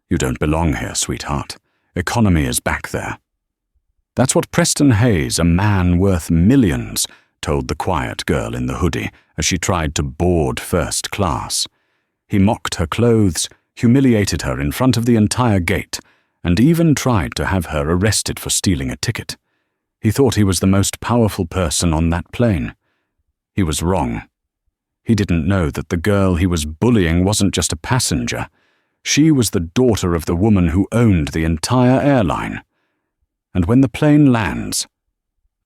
"You don't belong here, sweetheart. Economy is back there." That's what Preston Hayes, a man worth millions, told the quiet girl in the hoodie as she tried to board first class. He mocked her clothes, humiliated her in front of the entire gate, and even tried to have her arrested for stealing a ticket. He thought he was the most powerful person on that plane. He was wrong. He didn't know that the girl he was bullying wasn't just a passenger. She was the daughter of the woman who owned the entire airline. And when the plane lands,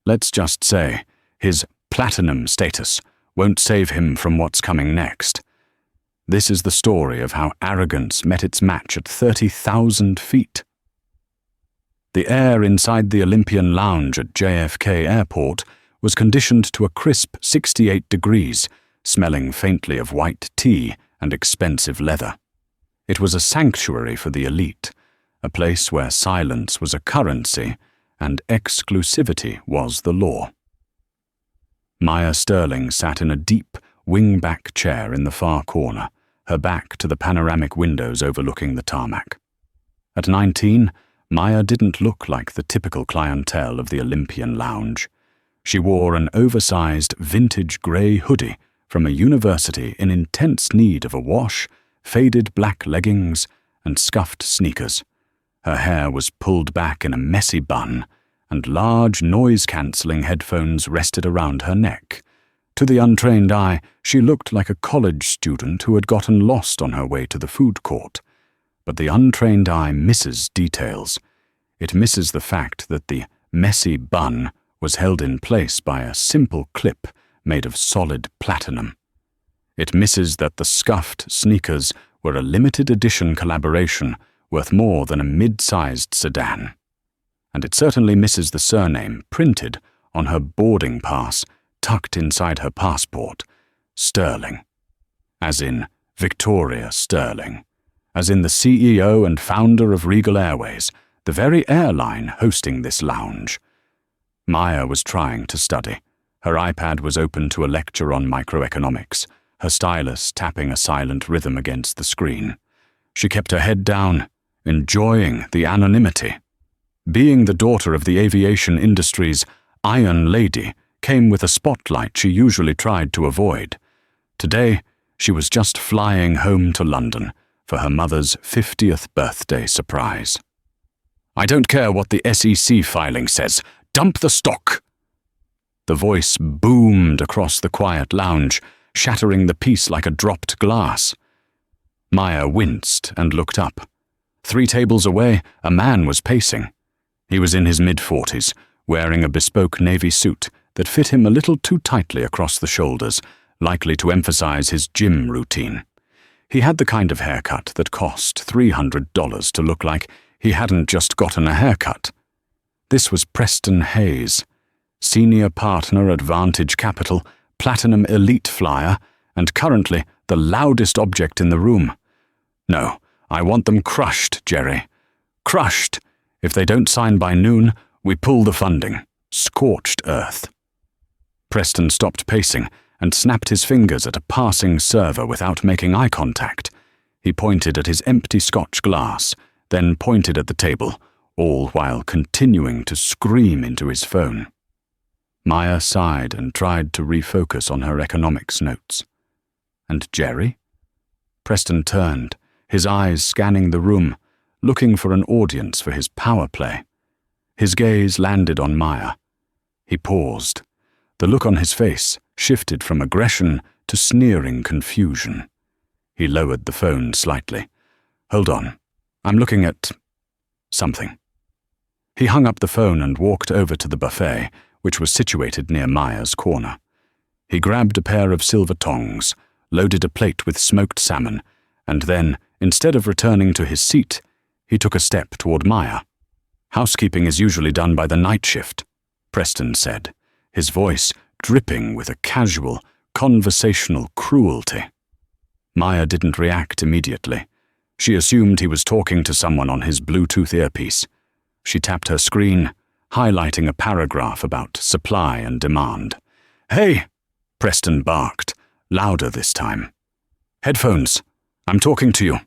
let's just say his platinum status won't save him from what's coming next. This is the story of how arrogance met its match at 30,000 feet. The air inside the Olympian Lounge at JFK Airport was conditioned to a crisp 68 degrees, smelling faintly of white tea and expensive leather. It was a sanctuary for the elite, a place where silence was a currency and exclusivity was the law. Maya Sterling sat in a deep, wing-back chair in the far corner, her back to the panoramic windows overlooking the tarmac. At 19, Maya didn't look like the typical clientele of the Olympian Lounge. She wore an oversized, vintage grey hoodie from a university in intense need of a wash, faded black leggings, and scuffed sneakers. Her hair was pulled back in a messy bun, and large noise-cancelling headphones rested around her neck. To the untrained eye, she looked like a college student who had gotten lost on her way to the food court. But the untrained eye misses details. It misses the fact that the messy bun was held in place by a simple clip made of solid platinum. It misses that the scuffed sneakers were a limited edition collaboration worth more than a mid-sized sedan. And it certainly misses the surname printed on her boarding pass tucked inside her passport, Sterling. As in Victoria Sterling. As in the CEO and founder of Regal Airways, the very airline hosting this lounge. Maya was trying to study. Her iPad was open to a lecture on microeconomics, her stylus tapping a silent rhythm against the screen. She kept her head down, enjoying the anonymity. Being the daughter of the aviation industry's Iron Lady came with a spotlight she usually tried to avoid. Today, she was just flying home to London for her mother's 50th birthday surprise. "I don't care what the SEC filing says. Dump the stock!" The voice boomed across the quiet lounge, shattering the peace like a dropped glass. Maya winced and looked up. 3 tables away, a man was pacing. He was in his mid-40s, wearing a bespoke navy suit that fit him a little too tightly across the shoulders, likely to emphasize his gym routine. He had the kind of haircut that cost $300 to look like he hadn't just gotten a haircut. This was Preston Hayes, senior partner at Vantage Capital, platinum elite flyer, and currently the loudest object in the room. "No, I want them crushed, Jerry. Crushed. If they don't sign by noon, we pull the funding. Scorched earth." Preston stopped pacing and snapped his fingers at a passing server without making eye contact. He pointed at his empty Scotch glass, then pointed at the table, all while continuing to scream into his phone. Maya sighed and tried to refocus on her economics notes. And Jerry? Preston turned, his eyes scanning the room, looking for an audience for his power play. His gaze landed on Maya. He paused. The look on his face shifted from aggression to sneering confusion. He lowered the phone slightly. "Hold on. I'm looking at something." He hung up the phone and walked over to the buffet, which was situated near Maya's corner. He grabbed a pair of silver tongs, loaded a plate with smoked salmon, and then, instead of returning to his seat, he took a step toward Maya. "Housekeeping is usually done by the night shift," Preston said, his voice dripping with a casual, conversational cruelty. Maya didn't react immediately. She assumed he was talking to someone on his Bluetooth earpiece. She tapped her screen, highlighting a paragraph about supply and demand. "Hey!" Preston barked, louder this time. "Headphones. I'm talking to you."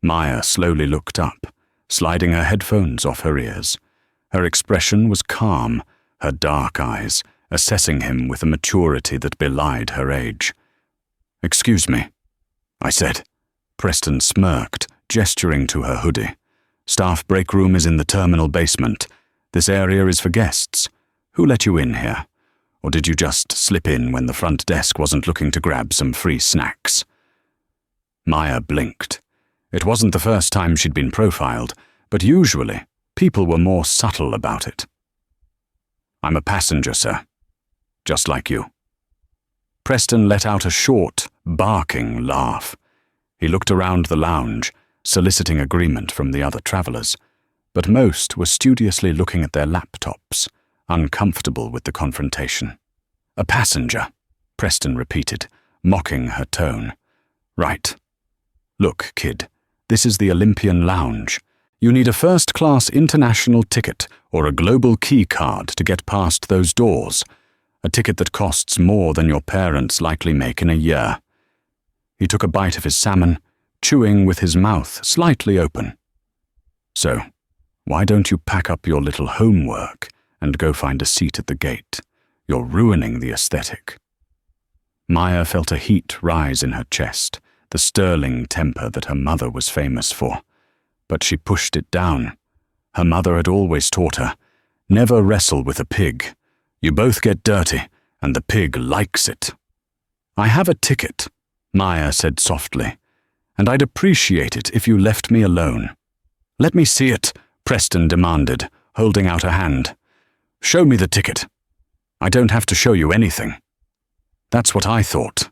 Maya slowly looked up, sliding her headphones off her ears. Her expression was calm, her dark eyes assessing him with a maturity that belied her age. "Excuse me," I said. Preston smirked, gesturing to her hoodie. "Staff break room is in the terminal basement. This area is for guests. Who let you in here? Or did you just slip in when the front desk wasn't looking to grab some free snacks?" Maya blinked. It wasn't the first time she'd been profiled, but usually people were more subtle about it. "I'm a passenger, sir. Just like you." Preston let out a short, barking laugh. He looked around the lounge, soliciting agreement from the other travelers, but most were studiously looking at their laptops, uncomfortable with the confrontation. "A passenger," Preston repeated, mocking her tone. "Right. Look, kid, this is the Olympian Lounge. You need a first-class international ticket or a global key card to get past those doors, a ticket that costs more than your parents likely make in a year." He took a bite of his salmon, chewing with his mouth slightly open. "So, why don't you pack up your little homework and go find a seat at the gate? You're ruining the aesthetic." Maya felt a heat rise in her chest, the sterling temper that her mother was famous for. But she pushed it down. Her mother had always taught her, never wrestle with a pig. You both get dirty, and the pig likes it. "I have a ticket," Maya said softly, "and I'd appreciate it if you left me alone." "Let me see it," Preston demanded, holding out a hand. "Show me the ticket. I don't have to show you anything." "That's what I thought."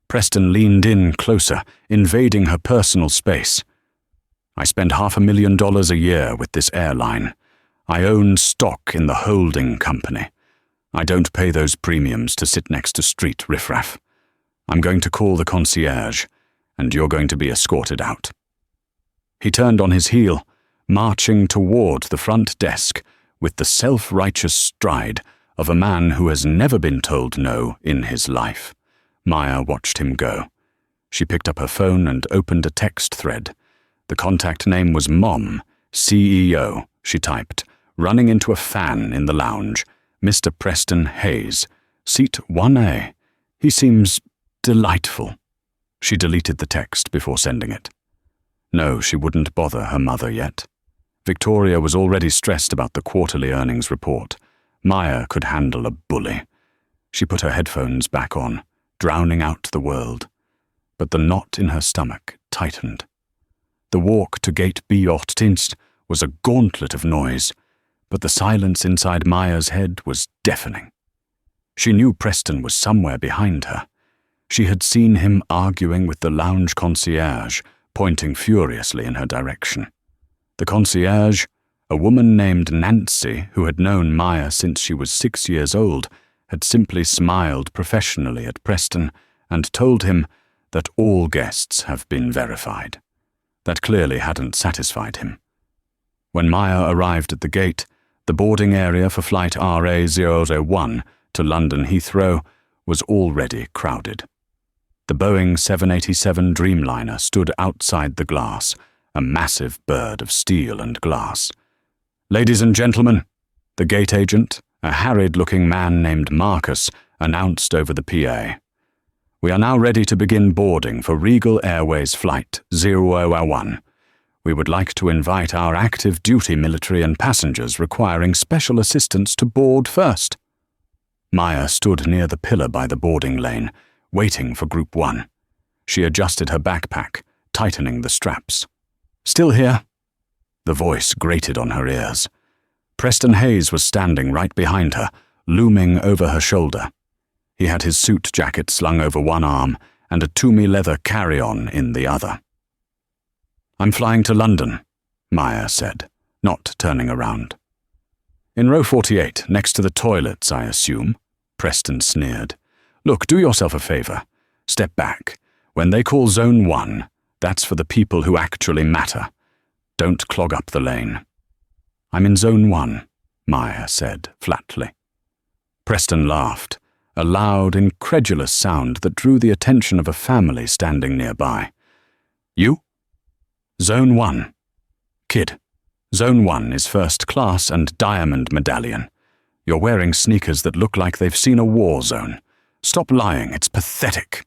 Preston leaned in closer, invading her personal space. "I spend $500,000 a year with this airline. I own stock in the holding company. I don't pay those premiums to sit next to street riffraff. I'm going to call the concierge, and you're going to be escorted out." He turned on his heel, marching toward the front desk with the self-righteous stride of a man who has never been told no in his life. Maya watched him go. She picked up her phone and opened a text thread. The contact name was Mom, CEO, she typed, running into a fan in the lounge. "Mr. Preston Hayes, seat 1A. He seems delightful." She deleted the text before sending it. No, she wouldn't bother her mother yet. Victoria was already stressed about the quarterly earnings report. Maya could handle a bully. She put her headphones back on, drowning out the world. But the knot in her stomach tightened. The walk to Gate B18 was a gauntlet of noise, but the silence inside Maya's head was deafening. She knew Preston was somewhere behind her. She had seen him arguing with the lounge concierge, pointing furiously in her direction. The concierge, a woman named Nancy who had known Maya since she was 6 years old, had simply smiled professionally at Preston and told him that all guests have been verified. That clearly hadn't satisfied him. When Maya arrived at the gate, the boarding area for flight RA001 to London Heathrow was already crowded. The Boeing 787 Dreamliner stood outside the glass, a massive bird of steel and glass. "Ladies and gentlemen," the gate agent, a harried-looking man named Marcus, announced over the PA. "We are now ready to begin boarding for Regal Airways Flight 001. We would like to invite our active duty military and passengers requiring special assistance to board first." Maya stood near the pillar by the boarding lane, waiting for Group 1. She adjusted her backpack, tightening the straps. "Still here?" The voice grated on her ears. Preston Hayes was standing right behind her, looming over her shoulder. He had his suit jacket slung over one arm and a Toomey leather carry-on in the other. "I'm flying to London," Maya said, not turning around. "In row 48, next to the toilets, I assume," Preston sneered. "Look, do yourself a favor. Step back. When they call Zone 1, that's for the people who actually matter. Don't clog up the lane." "I'm in Zone 1, Maya said flatly. Preston laughed, a loud, incredulous sound that drew the attention of a family standing nearby. "You?" Zone 1. Kid, Zone 1 is first class and diamond medallion. You're wearing sneakers that look like they've seen a war zone. Stop lying, it's pathetic.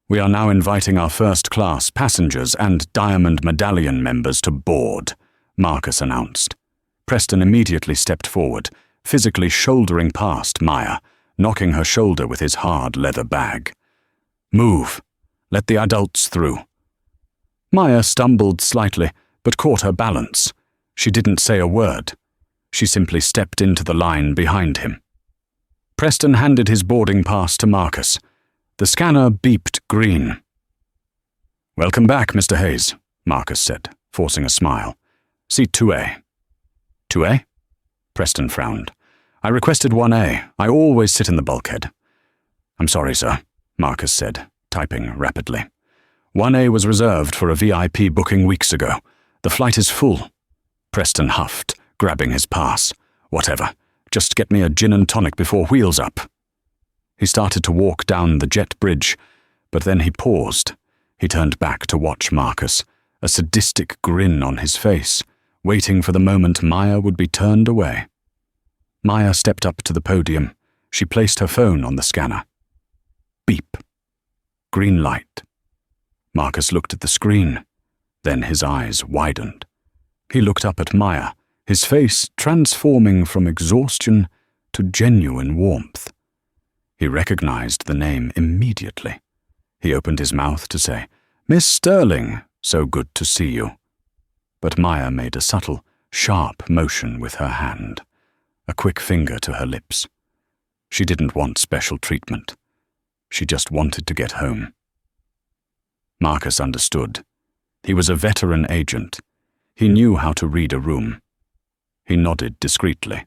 We are now inviting our first-class passengers and diamond medallion members to board, Marcus announced. Preston immediately stepped forward, physically shouldering past Maya, knocking her shoulder with his hard leather bag. Move. Let the adults through. Maya stumbled slightly, but caught her balance. She didn't say a word. She simply stepped into the line behind him. Preston handed his boarding pass to Marcus. The scanner beeped green. "Welcome back, Mr. Hayes," Marcus said, forcing a smile. "Seat 2A. 2A? Preston frowned. "I requested 1A. I always sit in the bulkhead." "I'm sorry, sir," Marcus said, typing rapidly. 1A was reserved for a VIP booking weeks ago. The flight is full." Preston huffed, grabbing his pass. "Whatever. Just get me a gin and tonic before wheels up." He started to walk down the jet bridge, but then he paused. He turned back to watch Marcus, a sadistic grin on his face, waiting for the moment Maya would be turned away. Maya stepped up to the podium. She placed her phone on the scanner. Beep. Green light. Marcus looked at the screen. Then his eyes widened. He looked up at Maya, his face transforming from exhaustion to genuine warmth. He recognized the name immediately. He opened his mouth to say, "Miss Sterling, so good to see you." But Maya made a subtle, sharp motion with her hand, a quick finger to her lips. She didn't want special treatment. She just wanted to get home. Marcus understood. He was a veteran agent. He knew how to read a room. He nodded discreetly.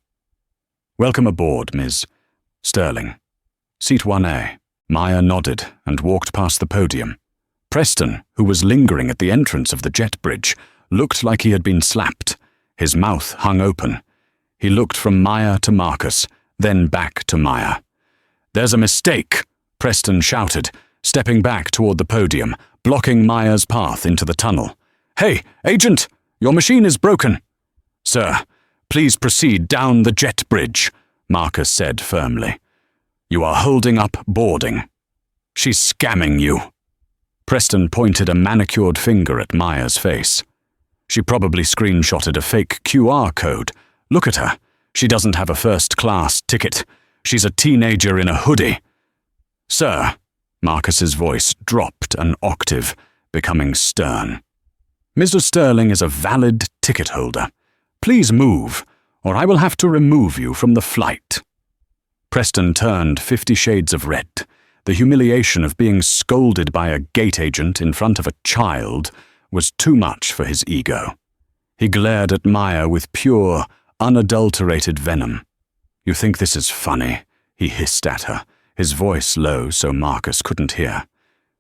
"Welcome aboard, Ms. Sterling. Seat 1A. Maya nodded and walked past the podium. Preston, who was lingering at the entrance of the jet bridge, looked like he had been slapped. His mouth hung open. He looked from Maya to Marcus, then back to Maya. "There's a mistake," Preston shouted, stepping back toward the podium, blocking Maya's path into the tunnel. "Hey, agent! Your machine is broken." "Sir, please proceed down the jet bridge," Marcus said firmly. "You are holding up boarding. She's scamming you." Preston pointed a manicured finger at Maya's face. "She probably screenshotted a fake QR code. Look at her. She doesn't have a first-class ticket. She's a teenager in a hoodie." "Sir," Marcus's voice dropped an octave, becoming stern. "Mr. Sterling is a valid ticket holder. Please move, or I will have to remove you from the flight." Preston turned 50 shades of red. The humiliation of being scolded by a gate agent in front of a child was too much for his ego. He glared at Maya with pure, unadulterated venom. "You think this is funny?" he hissed at her, his voice low so Marcus couldn't hear.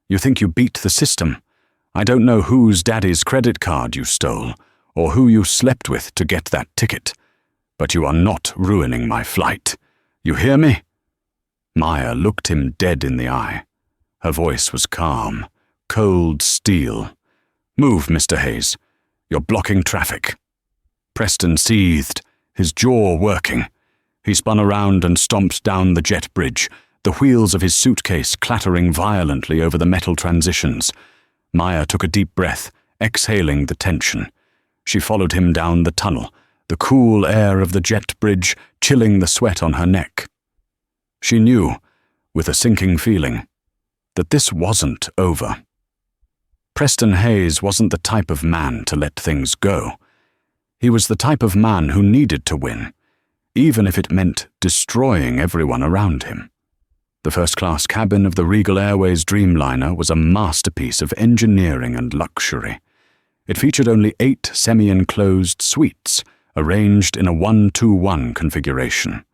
"You think you beat the system? I don't know whose daddy's credit card you stole, or who you slept with to get that ticket, but you are not ruining my flight. You hear me?" Maya looked him dead in the eye. Her voice was calm, cold steel. "Move, Mr. Hayes. You're blocking traffic." Preston seethed, his jaw working. He spun around and stomped down the jet bridge, the wheels of his suitcase clattering violently over the metal transitions. Maya took a deep breath, exhaling the tension. She followed him down the tunnel, the cool air of the jet bridge chilling the sweat on her neck. She knew, with a sinking feeling, that this wasn't over. Preston Hayes wasn't the type of man to let things go. He was the type of man who needed to win, even if it meant destroying everyone around him. The first-class cabin of the Regal Airways Dreamliner was a masterpiece of engineering and luxury. It featured only 8 semi-enclosed suites, arranged in a 1-2-1 configuration.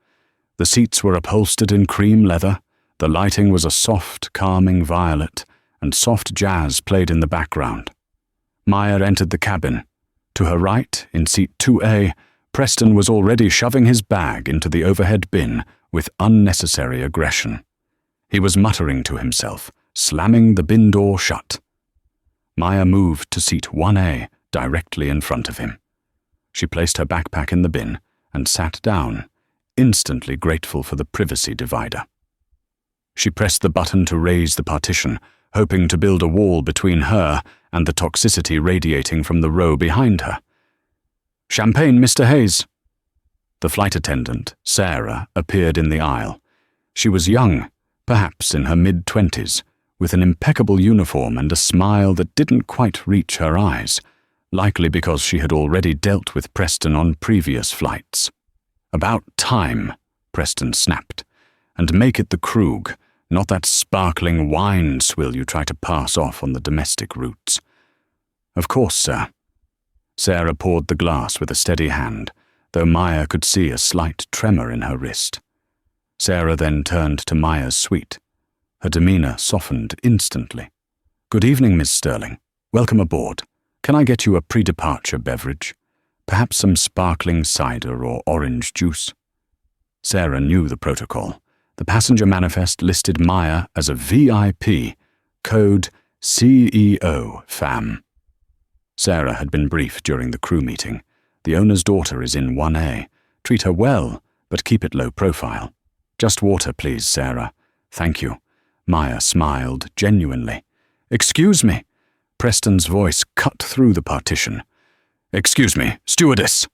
The seats were upholstered in cream leather, the lighting was a soft, calming violet, and soft jazz played in the background. Maya entered the cabin. To her right, in seat 2A, Preston was already shoving his bag into the overhead bin with unnecessary aggression. He was muttering to himself, slamming the bin door shut. Maya moved to seat 1A directly in front of him. She placed her backpack in the bin and sat down, instantly grateful for the privacy divider. She pressed the button to raise the partition, hoping to build a wall between her and the toxicity radiating from the row behind her. "Champagne, Mr. Hayes." The flight attendant, Sarah, appeared in the aisle. She was young, perhaps in her mid-20s, with an impeccable uniform and a smile that didn't quite reach her eyes, likely because she had already dealt with Preston on previous flights. "About time," Preston snapped. "And make it the Krug, not that sparkling wine swill you try to pass off on the domestic routes." "Of course, sir." Sarah poured the glass with a steady hand, though Maya could see a slight tremor in her wrist. Sarah then turned to Maya's suite. Her demeanor softened instantly. "Good evening, Miss Sterling. Welcome aboard. Can I get you a pre-departure beverage? Perhaps some sparkling cider or orange juice?" Sarah knew the protocol. The passenger manifest listed Maya as a VIP, code CEO FAM. Sarah had been briefed during the crew meeting. "The owner's daughter is in 1A. Treat her well, but keep it low profile." "Just water, please, Sarah." "Thank you." Maya smiled genuinely. "Excuse me." Preston's voice cut through the partition. "Excuse me, stewardess."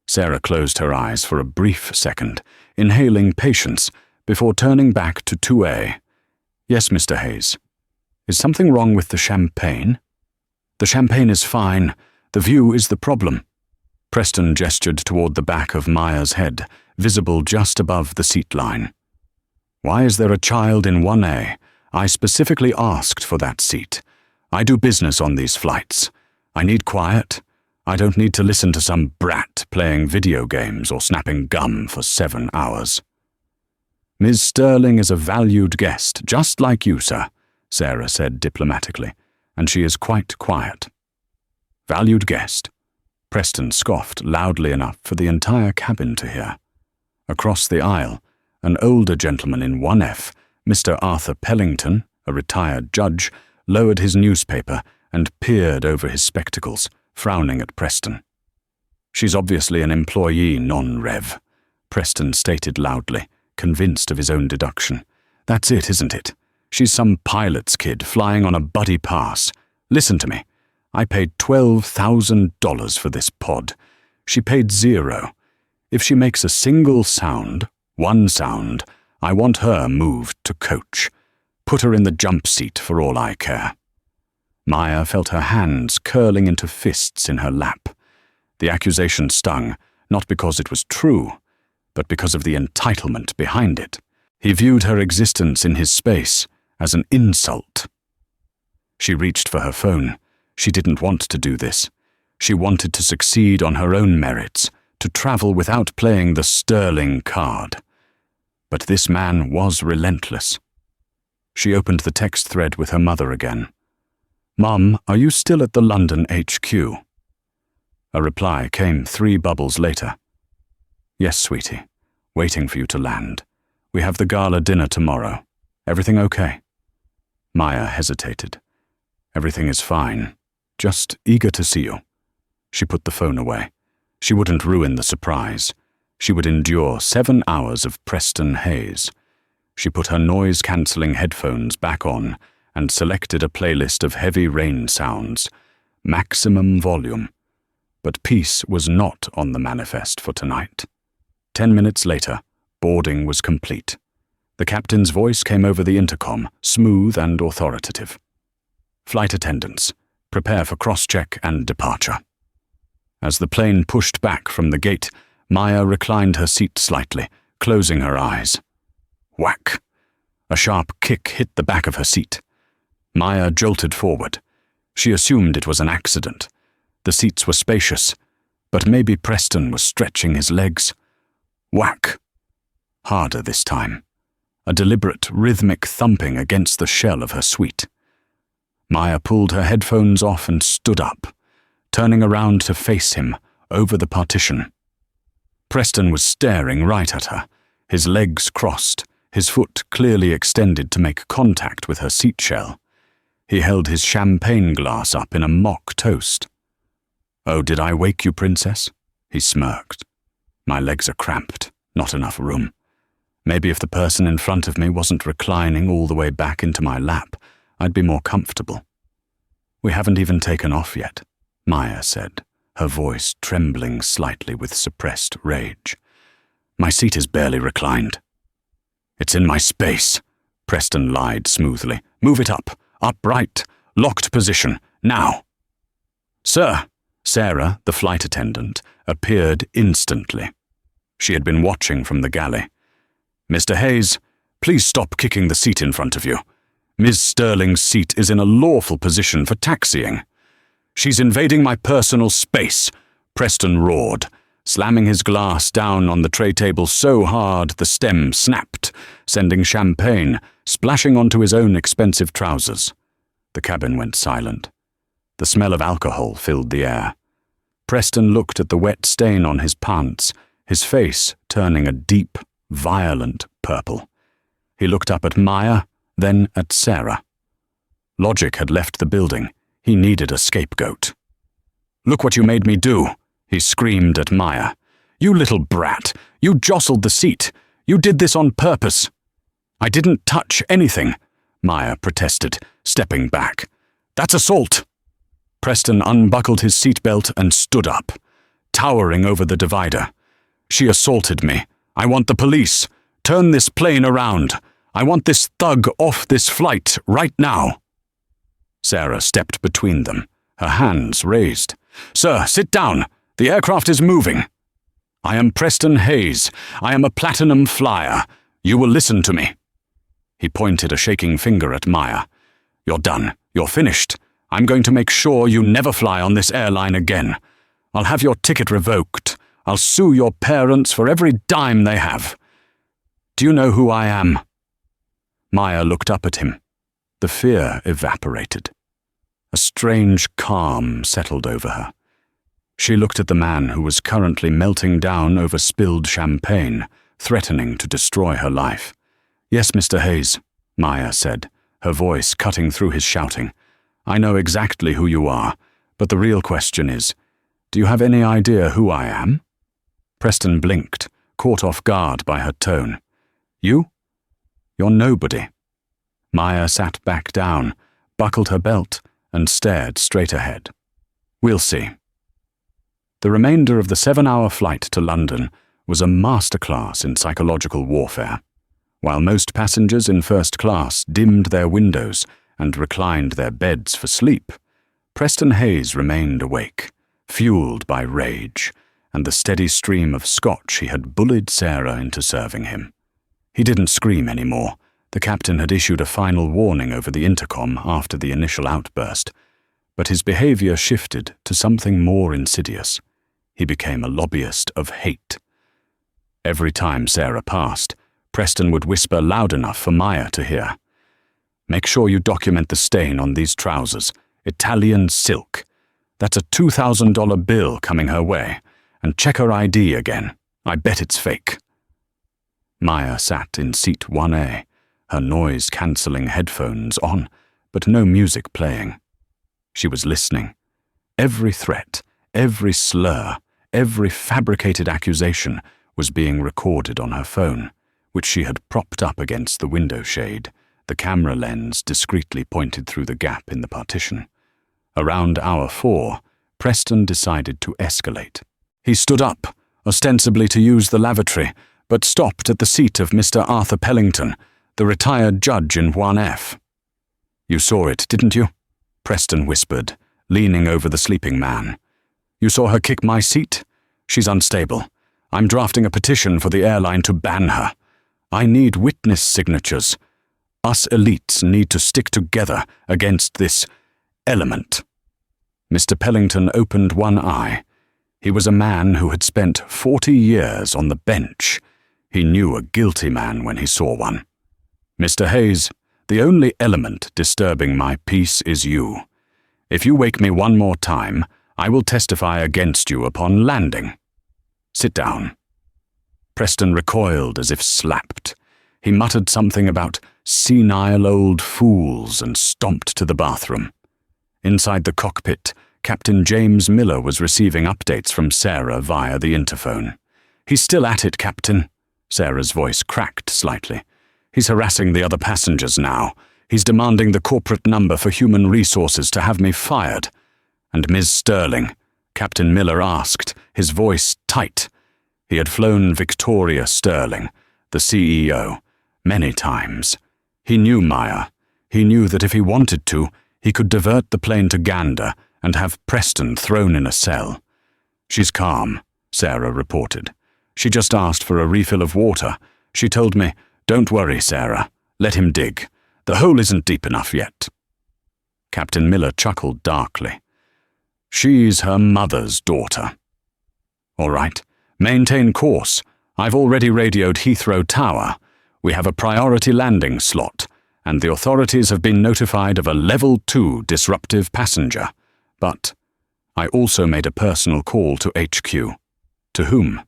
Sarah closed her eyes for a brief second, inhaling patience, before turning back to 2A. "Yes, Mr. Hayes. Is something wrong with the champagne?" "The champagne is fine. The view is the problem." Preston gestured toward the back of Maya's head, visible just above the seat line. "Why is there a child in 1A? I specifically asked for that seat. I do business on these flights. I need quiet. I don't need to listen to some brat playing video games or snapping gum for 7 hours." "Ms. Sterling is a valued guest, just like you, sir," Sarah said diplomatically, "and she is quite quiet." "Valued guest?" Preston scoffed loudly enough for the entire cabin to hear. Across the aisle, an older gentleman in 1F, Mr. Arthur Pellington, a retired judge, lowered his newspaper and peered over his spectacles, frowning at Preston. "She's obviously an employee non-rev," Preston stated loudly, convinced of his own deduction. "That's it, isn't it? She's some pilot's kid flying on a buddy pass. Listen to me. I paid $12,000 for this pod. She paid $0. If she makes a single sound, one sound, I want her moved to coach. Put her in the jump seat for all I care." Maya felt her hands curling into fists in her lap. The accusation stung, not because it was true, but because of the entitlement behind it. He viewed her existence in his space as an insult. She reached for her phone. She didn't want to do this. She wanted to succeed on her own merits, to travel without playing the Sterling card. But this man was relentless. She opened the text thread with her mother again. "Mom, are you still at the London HQ?" A reply came 3 bubbles later. "Yes, sweetie. Waiting for you to land. We have the gala dinner tomorrow. Everything okay?" Maya hesitated. "Everything is fine. Just eager to see you." She put the phone away. She wouldn't ruin the surprise. She would endure 7 hours of Preston Hayes. She put her noise-cancelling headphones back on and selected a playlist of heavy rain sounds, maximum volume. But peace was not on the manifest for tonight. 10 minutes later, boarding was complete. The captain's voice came over the intercom, smooth and authoritative. "Flight attendants, prepare for cross-check and departure." As the plane pushed back from the gate, Maya reclined her seat slightly, closing her eyes. Whack! A sharp kick hit the back of her seat. Maya jolted forward. She assumed it was an accident. The seats were spacious, but maybe Preston was stretching his legs. Whack! Harder this time. A deliberate, rhythmic thumping against the shell of her suite. Maya pulled her headphones off and stood up, turning around to face him over the partition. Preston was staring right at her, his legs crossed, his foot clearly extended to make contact with her seat shell. He held his champagne glass up in a mock toast. "Oh, did I wake you, Princess?" He smirked. "My legs are cramped, not enough room. Maybe if the person in front of me wasn't reclining all the way back into my lap, I'd be more comfortable." "We haven't even taken off yet," Maya said, her voice trembling slightly with suppressed rage. "My seat is barely reclined." "It's in my space," Preston lied smoothly. "Move it up, upright, locked position, now." "Sir," Sarah, the flight attendant, appeared instantly. She had been watching from the galley. "Mr. Hayes, please stop kicking the seat in front of you. Ms. Sterling's seat is in a lawful position for taxiing." "She's invading my personal space," Preston roared, slamming his glass down on the tray table so hard the stem snapped, sending champagne splashing onto his own expensive trousers. The cabin went silent. The smell of alcohol filled the air. Preston looked at the wet stain on his pants, his face turning a deep, violent purple. He looked up at Maya, then at Sarah. Logic had left the building. He needed a scapegoat. "Look what you made me do," he screamed at Maya. "You little brat! You jostled the seat! You did this on purpose!" "I didn't touch anything," Maya protested, stepping back. "That's assault!" Preston unbuckled his seatbelt and stood up, towering over the divider. "She assaulted me. I want the police. Turn this plane around. I want this thug off this flight right now." Sarah stepped between them, her hands raised. "Sir, sit down. The aircraft is moving." "I am Preston Hayes. I am a platinum flyer. You will listen to me." He pointed a shaking finger at Maya. "You're done. You're finished. I'm going to make sure you never fly on this airline again. I'll have your ticket revoked. I'll sue your parents for every dime they have. Do you know who I am?" Maya looked up at him. The fear evaporated. A strange calm settled over her. She looked at the man who was currently melting down over spilled champagne, threatening to destroy her life. "Yes, Mr. Hayes," Maya said, her voice cutting through his shouting. "I know exactly who you are, but the real question is, do you have any idea who I am?" Preston blinked, caught off guard by her tone. "You? You're nobody." Maya sat back down, buckled her belt, and stared straight ahead. "We'll see." The remainder of the 7-hour flight to London was a masterclass in psychological warfare. While most passengers in first class dimmed their windows and reclined their beds for sleep, Preston Hayes remained awake, fueled by rage and the steady stream of scotch he had bullied Sarah into serving him. He didn't scream anymore. The captain had issued a final warning over the intercom after the initial outburst, but his behavior shifted to something more insidious. He became a lobbyist of hate. Every time Sarah passed, Preston would whisper loud enough for Maya to hear. "Make sure you document the stain on these trousers. Italian silk. That's a $2,000 bill coming her way. And check her ID again. I bet it's fake." Maya sat in seat 1A, her noise-cancelling headphones on, but no music playing. She was listening. Every threat, every slur, every fabricated accusation was being recorded on her phone, which she had propped up against the window shade, the camera lens discreetly pointed through the gap in the partition. Around hour 4, Preston decided to escalate. He stood up, ostensibly to use the lavatory, but stopped at the seat of Mr. Arthur Pellington, the retired judge in 1F. "You saw it, didn't you?" Preston whispered, leaning over the sleeping man. "You saw her kick my seat? She's unstable. I'm drafting a petition for the airline to ban her. I need witness signatures. Us elites need to stick together against this element." Mr. Pellington opened one eye. He was a man who had spent 40 years on the bench. He knew a guilty man when he saw one. "Mr. Hayes, the only element disturbing my peace is you. If you wake me one more time, I will testify against you upon landing. Sit down." Preston recoiled as if slapped. He muttered something about senile old fools and stomped to the bathroom. Inside the cockpit, Captain James Miller was receiving updates from Sarah via the interphone. "He's still at it, Captain." Sarah's voice cracked slightly. "He's harassing the other passengers now. He's demanding the corporate number for human resources to have me fired." "And Ms. Sterling?" Captain Miller asked, his voice tight. He had flown Victoria Sterling, the CEO, many times. He knew Maya. He knew that if he wanted to, he could divert the plane to Gander and have Preston thrown in a cell. "She's calm," Sarah reported. "She just asked for a refill of water. She told me, 'Don't worry, Sarah. Let him dig. The hole isn't deep enough yet.'" Captain Miller chuckled darkly. "She's her mother's daughter." "All right. Maintain course. I've already radioed Heathrow Tower. We have a priority landing slot, and the authorities have been notified of a Level 2 disruptive passenger. But I also made a personal call to HQ." "To whom?"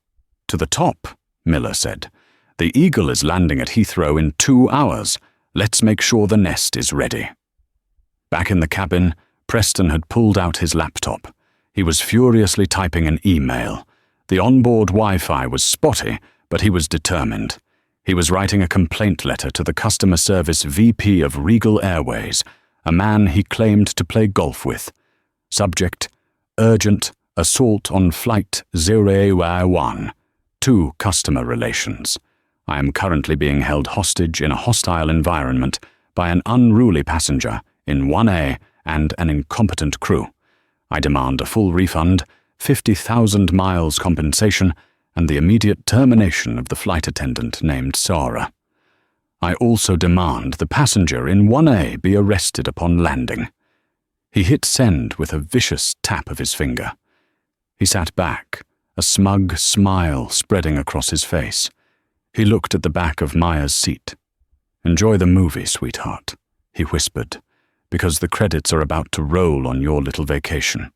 "To the top," Miller said. "The Eagle is landing at Heathrow in 2 hours. Let's make sure the nest is ready." Back in the cabin, Preston had pulled out his laptop. He was furiously typing an email. The onboard Wi-Fi was spotty, but he was determined. He was writing a complaint letter to the customer service VP of Regal Airways, a man he claimed to play golf with. Subject: urgent assault on Flight 0A1 to customer relations. I am currently being held hostage in a hostile environment by an unruly passenger in 1A and an incompetent crew. I demand a full refund, 50,000 miles compensation, and the immediate termination of the flight attendant named Sarah. I also demand the passenger in 1A be arrested upon landing. He hit send with a vicious tap of his finger. He sat back, a smug smile spreading across his face. He looked at the back of Maya's seat. "Enjoy the movie, sweetheart," he whispered, "because the credits are about to roll on your little vacation."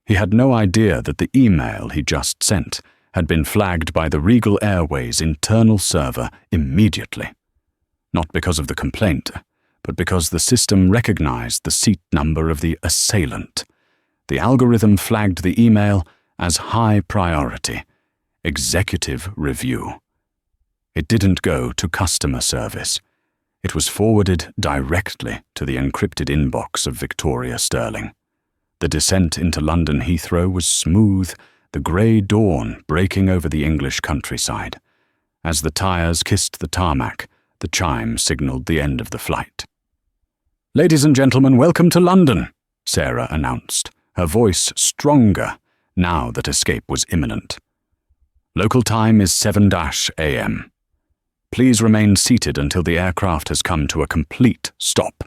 He had no idea that the email he just sent had been flagged by the Regal Airways internal server immediately. Not because of the complaint, but because the system recognized the seat number of the assailant. The algorithm flagged the email as high priority, executive review. It didn't go to customer service. It was forwarded directly to the encrypted inbox of Victoria Sterling. The descent into London Heathrow was smooth, the grey dawn breaking over the English countryside. As the tyres kissed the tarmac, the chime signalled the end of the flight. "Ladies and gentlemen, welcome to London," Sarah announced, her voice stronger now that escape was imminent. "Local time is 7 a.m. Please remain seated until the aircraft has come to a complete stop."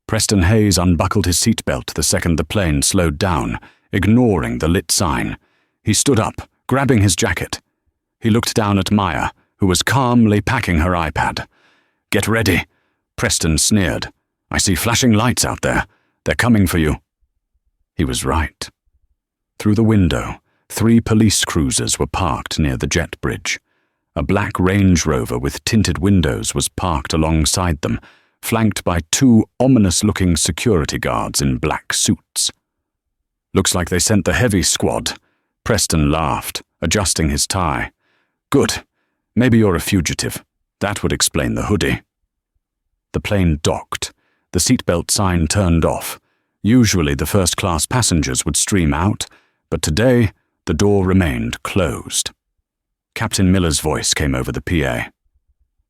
Preston Hayes unbuckled his seatbelt the second the plane slowed down, ignoring the lit sign. He stood up, grabbing his jacket. He looked down at Maya, who was calmly packing her iPad. "Get ready," Preston sneered. "I see flashing lights out there. They're coming for you." He was right. Through the window, 3 police cruisers were parked near the jet bridge. A black Range Rover with tinted windows was parked alongside them, flanked by 2 ominous-looking security guards in black suits. "Looks like they sent the heavy squad," Preston laughed, adjusting his tie. "Good. Maybe you're a fugitive. That would explain the hoodie." The plane docked. The seatbelt sign turned off. Usually the first-class passengers would stream out, but today the door remained closed. Captain Miller's voice came over the PA.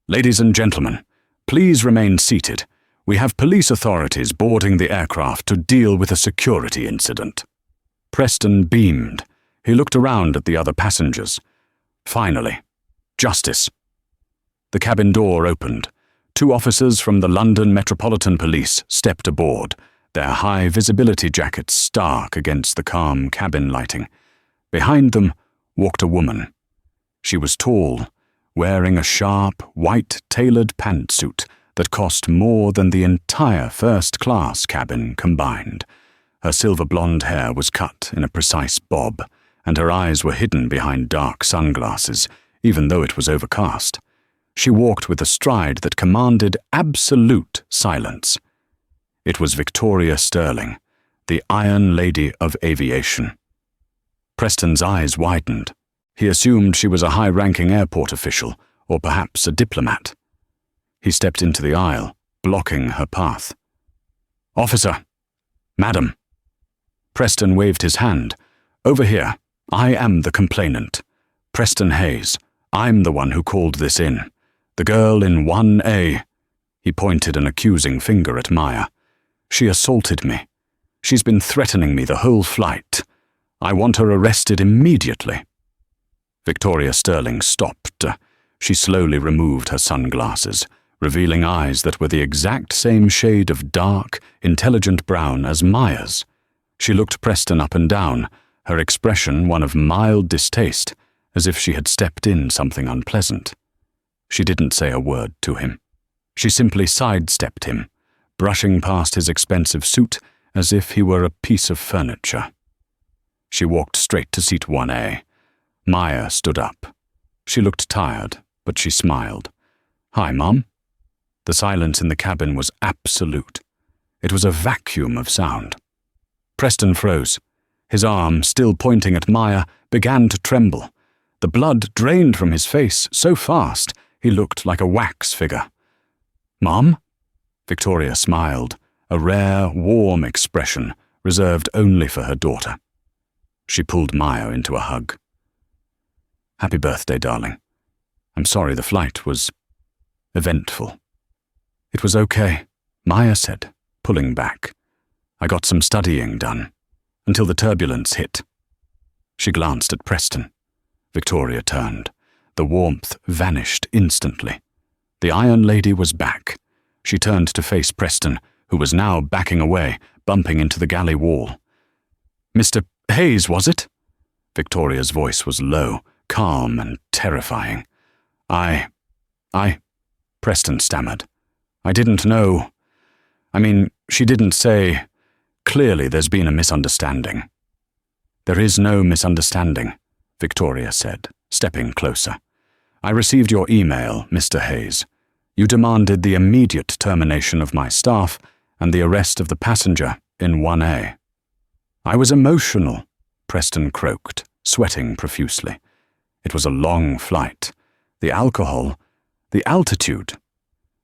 "Ladies and gentlemen, please remain seated. We have police authorities boarding the aircraft to deal with a security incident." Preston beamed. He looked around at the other passengers. Finally, justice. The cabin door opened. 2 officers from the London Metropolitan Police stepped aboard, their high-visibility jackets stark against the calm cabin lighting. Behind them walked a woman. She was tall, wearing a sharp, white-tailored pantsuit that cost more than the entire first-class cabin combined. Her silver blonde hair was cut in a precise bob, and her eyes were hidden behind dark sunglasses, even though it was overcast. She walked with a stride that commanded absolute silence. It was Victoria Sterling, the Iron Lady of Aviation. Preston's eyes widened. He assumed she was a high-ranking airport official, or perhaps a diplomat. He stepped into the aisle, blocking her path. "Officer! Madam!" Preston waved his hand. "Over here. I am the complainant. Preston Hayes. I'm the one who called this in. The girl in 1A." He pointed an accusing finger at Maya. "She assaulted me. She's been threatening me the whole flight. I want her arrested immediately." Victoria Sterling stopped. She slowly removed her sunglasses, revealing eyes that were the exact same shade of dark, intelligent brown as Maya's. She looked Preston up and down, her expression one of mild distaste, as if she had stepped in something unpleasant. She didn't say a word to him. She simply sidestepped him, brushing past his expensive suit as if he were a piece of furniture. She walked straight to seat 1A. Maya stood up. She looked tired, but she smiled. "Hi, Mom." The silence in the cabin was absolute. It was a vacuum of sound. Preston froze. His arm, still pointing at Maya, began to tremble. The blood drained from his face so fast he looked like a wax figure. "Mom?" Victoria smiled, a rare, warm expression reserved only for her daughter. She pulled Maya into a hug. "Happy birthday, darling. I'm sorry the flight was eventful." "It was okay," Maya said, pulling back. "I got some studying done, until the turbulence hit." She glanced at Preston. Victoria turned. The warmth vanished instantly. The Iron Lady was back. She turned to face Preston, who was now backing away, bumping into the galley wall. "Mr. Hayes, was it?" Victoria's voice was low, calm and terrifying. I, Preston stammered. "I didn't know. I mean, she didn't say. Clearly there's been a misunderstanding." "There is no misunderstanding," Victoria said, stepping closer. "I received your email, Mr. Hayes. You demanded the immediate termination of my staff and the arrest of the passenger in 1A. "I was emotional," Preston croaked, sweating profusely. "It was a long flight. The alcohol, the altitude.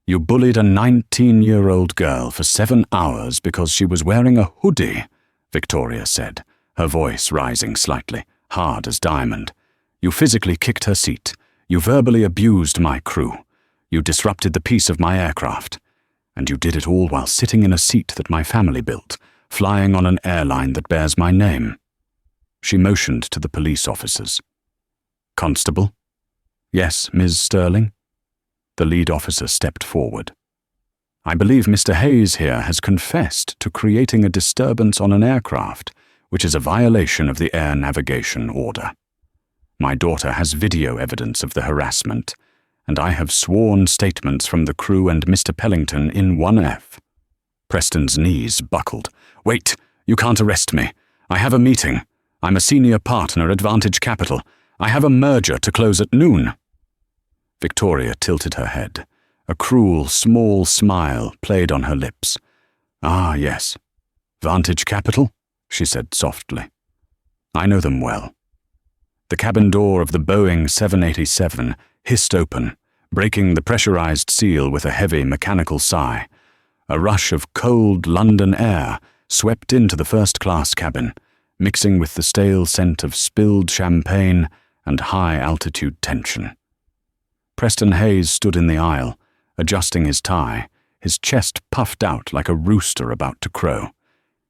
You bullied a 19-year-old girl for 7 hours because she was wearing a hoodie," Victoria said, her voice rising slightly, hard as diamond. "You physically kicked her seat. You verbally abused my crew. You disrupted the peace of my aircraft. And you did it all while sitting in a seat that my family built, flying on an airline that bears my name." She motioned to the police officers. "Constable?" "Yes, Ms. Sterling?" The lead officer stepped forward. "I believe Mr. Hayes here has confessed to creating a disturbance on an aircraft, which is a violation of the Air Navigation Order. My daughter has video evidence of the harassment, and I have sworn statements from the crew and Mr. Pellington in 1F. Preston's knees buckled. "Wait, you can't arrest me. I have a meeting. I'm a senior partner at Vantage Capital. I have a merger to close at noon." Victoria tilted her head. A cruel, small smile played on her lips. "Ah, yes. Vantage Capital?" she said softly. "I know them well." The cabin door of the Boeing 787 hissed open, breaking the pressurized seal with a heavy mechanical sigh. A rush of cold London air swept into the first-class cabin, mixing with the stale scent of spilled champagne and high-altitude tension. Preston Hayes stood in the aisle, adjusting his tie, his chest puffed out like a rooster about to crow.